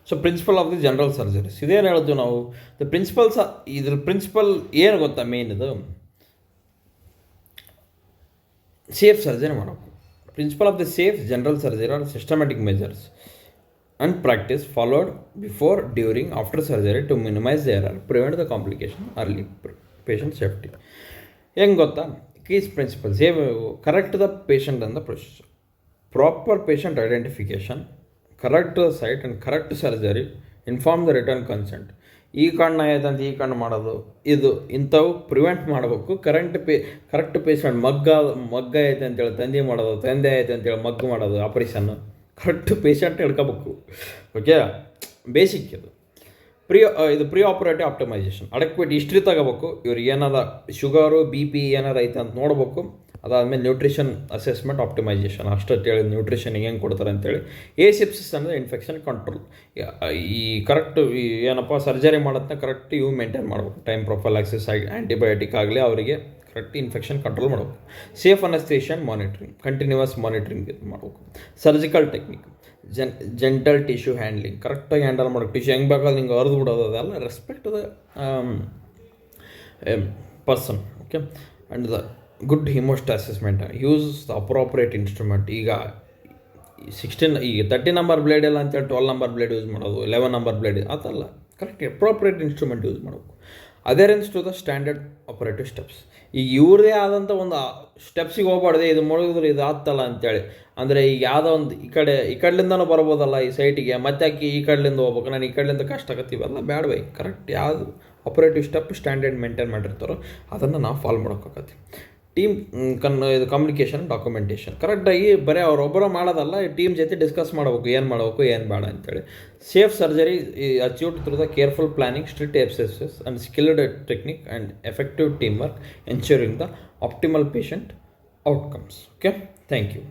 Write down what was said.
So principal of the general surgeries ಇದೇನು ಹೇಳಿದ್ವಿ ನಾವು ಇದ್ರ ಪ್ರಿನ್ಸಿಪಲ್ ಏನು ಗೊತ್ತಾ ಮೇನ್ ಇದು ಸೇಫ್ ಸರ್ಜರಿ ಮಾಡಬೇಕು. Principal of the safe general surgery are systematic measures and practice followed before during after surgery to minimise the error prevent the complication early patient safety. ಹೆಂಗೆ ಗೊತ್ತಾ keys principles correct the patient ಅಂದ procedure, proper patient identification, correct the site and correct surgery, inform the written consent. ಈ ಕಣ್ಣು ಆಯ್ತಂತ ಈ ಕಣ್ಣು ಮಾಡೋದು ಇಂಥವು ಪ್ರಿವೆಂಟ್ ಮಾಡಬೇಕು. ಕರೆಕ್ಟ್ ಪೇಷಂಟ್ ಮಗ್ಗ ಐತೆ ಅಂತೇಳಿ ತಂದೆ ಮಾಡೋದು, ತಂದೆ ಐತೆ ಅಂತೇಳಿ ಮಗ್ಗು ಮಾಡೋದು, ಆಪ್ರೇಷನ್ನು ಕರೆಕ್ಟ್ ಪೇಷಂಟ್ ಹಿಡ್ಕೋಬೇಕು. ಓಕೆ, ಬೇಸಿಕ್ ಇದು. Pre operative optimisation, adequate history ತಗೋಬೇಕು. ಇವ್ರಿಗೆ ಏನಾದ ಶುಗರು BP ಏನಾರು ಐತೆ ಅಂತ ನೋಡ್ಬೇಕು. ಅದಾದಮೇಲೆ ನ್ಯೂಟ್ರಿಷನ್ ಅಸೆಸ್ಮೆಂಟ್ ಆಪ್ಟಿಮೈಸೇಷನ್, ಅಷ್ಟೇಳಿ ನ್ಯೂಟ್ರಿಷನ್ ಹೆಂಗೆ ಕೊಡ್ತಾರೆ ಅಂತೇಳಿ. ಎಸೆಪ್ಸಿಸ್ ಅಂದರೆ ಇನ್ಫೆಕ್ಷನ್ ಕಂಟ್ರೋಲ್. ಈ ಕರೆಕ್ಟ್ ಏನಪ್ಪ ಸರ್ಜರಿ ಮಾಡೋದನ್ನ ಕರೆಕ್ಟ್ ಇವು ಮೇಂಟೈನ್ ಮಾಡ್ಬೇಕು. ಟೈಮ್ ಪ್ರೊಫೈಲಾಕ್ಸಿಸ್ ಆ್ಯಂಟಿಬಯೋಟಿಕ್ ಆಗಲಿ ಅವರಿಗೆ ಕರೆಕ್ಟ್ ಇನ್ಫೆಕ್ಷನ್ ಕಂಟ್ರೋಲ್ ಮಾಡಬೇಕು. Safe anaesthesia monitoring, continuous monitoring ಮಾಡಬೇಕು. Surgical technique, gentle tissue handling, ಕರೆಕ್ಟಾಗಿ ಹ್ಯಾಂಡಲ್ ಮಾಡೋದು. ಟಿಶ್ಯೂ ಹೆಂಗೆ ಬೇಕಾದ್ರೆ ಹಿಂಗೆ ಅರ್ದು ಬಿಡೋದು, ಅದೆಲ್ಲ respect the person. Okay, and the good haemostasis maintain, use the appropriate instrument. ಈಗ 30 ನಂಬರ್ ಬ್ಲೇಡ್ ಇಲ್ಲ ಅಂತೇಳಿ 12 ನಂಬರ್ ಬ್ಲೇಡ್ ಯೂಸ್ ಮಾಡೋದು, 11 ನಂಬರ್ ಬ್ಲೇಡ್ ಅದಲ್ಲ. ಕರೆಕ್ಟ್ ಅಪ್ರೋಪ್ರಿಯೇಟ್ ಇನ್ಸ್ಟ್ರೂಮೆಂಟ್ ಯೂಸ್ ಮಾಡಬೇಕು. Adherence to the standard operative steps. ಈಗ ಇವ್ರದೇ ಆದಂಥ ಒಂದು ಸ್ಟೆಪ್ಸಿಗೆ ಹೋಗ್ಬಾರ್ದೆ, ಇದು ಮಾಡಿದ್ರೆ ಇದು ಆಗ್ತಲ್ಲ ಅಂತೇಳಿ. ಅಂದರೆ ಈಗ ಯಾವುದೋ ಒಂದು ಈ ಕಡೆಯಿಂದನೂ ಬರ್ಬೋದಲ್ಲ ಈ ಸೈಟಿಗೆ, ಮತ್ತೆ ಈ ಕಡೆಯಿಂದ ಹೋಗ್ಬೇಕು, ನಾನು ಈ ಕಡೆಯಿಂದ ಕಷ್ಟ ಆಗತ್ತೀವಲ್ಲ ಬೇಡವೇ. ಕರೆಕ್ಟ್ ಯಾವುದು ಆಪರೇಟಿವ್ ಸ್ಟೆಪ್ ಸ್ಟ್ಯಾಂಡರ್ಡ್ ಮೇಂಟೈನ್ ಮಾಡಿರ್ತಾರೋ ಅದನ್ನು ನಾವು ಫಾಲೋ ಮಾಡೋಕ್ಕಾಗತ್ತೆ. ಟೀಮ್ ಇದು ಕಮ್ಯುನಿಕೇಷನ್ ಡಾಕ್ಯುಮೆಂಟೇಷನ್ ಕರೆಕ್ಟಾಗಿ ಬರೀ ಅವರೊಬ್ಬರು ಮಾಡೋದಲ್ಲ, ಈ ಟೀಮ್ ಜೊತೆ ಡಿಸ್ಕಸ್ ಮಾಡಬೇಕು, ಏನು ಮಾಡಬೇಕು ಏನು ಬೇಡ ಅಂತೇಳಿ. Safe surgery achieved through the careful planning, strict exercise and skilled technique and effective team work, ensuring the optimal patient outcomes. Okay, thank you.